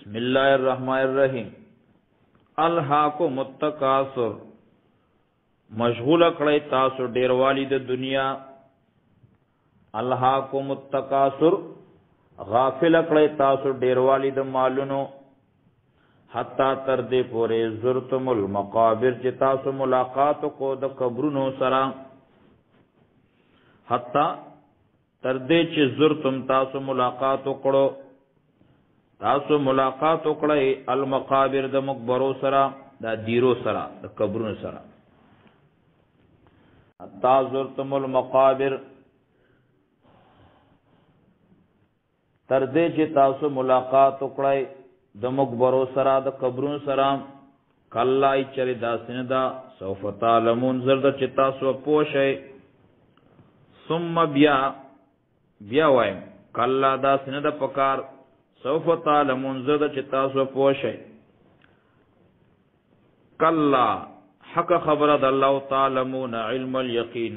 بسم الله الرحمن الرحیم. الهاکم التکاثر، مشغول کړی تاسو ډیروالی د دنیا. الهاکم التکاثر، غافل کړی تاسو ډیروالی د مالونو. حتی تر دې پورې زرتم المقابر، چې تاسو ملاقات کو د قبرونو سره. حتی تر دې چې زرتم تاسو ملاقات وکړو، تاسو ملاقات وکړئ المقابر د مقبرو سره، د دیرو سره، د قبرونو سره. حتی زرتم المقابر، تر دې چې تاسو ملاقات وکړئ د مقبرو سره، د قبرونو سره. کلا چر داسې نه ده، سوف تعلمون، زرد چې تاسو پوه شئ. ثم بیا وایم کلا داسې نه ده پکار، سوف تعلمون، زرد چې تاسو پوه شئ. کلا حق خبره د الله تعلمون علم الیقین،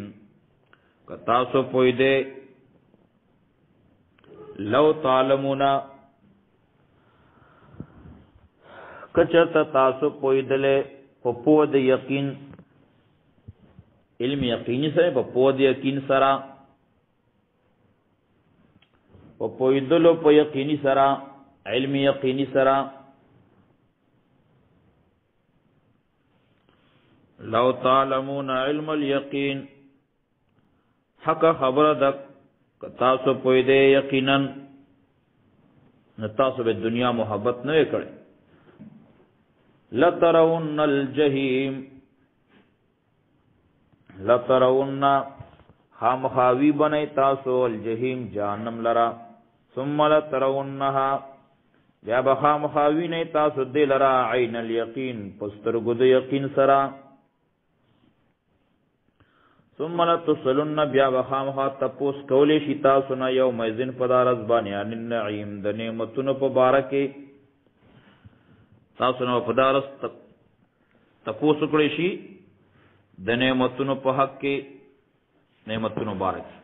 که تاسو پوی دی. لو تعلمون، کچرته تاسو پویدلې په پوه د یقین، علم یقیني سره، په پوه د یقین سره، په پویدلو په یقیني سره، علم یقیني سره. لو تعلمون علم الیقین، حق خبره ده که تاسو پویدې یقینا، نو تاسو به دنیا محبت نه کړئ. لترون الجحیم، لترون خامخاوی بنئ تاسو الجحیم جهنم لرا. ثم لترونها، بیا به خامخاوی نه تاسو دې لرا عین الیقین، پسترګو د یقین سره. ثم لتسلن، بیا به خامخا تپوس کولی شي تاسو نه یومئذ په دا ورځ باندې عن النعیم، د نعمتونو په باره کې. تاسو نو په دا ورځ تپوس وکړی شي د نعمتونو په حق کې، نعمتونو باره کې.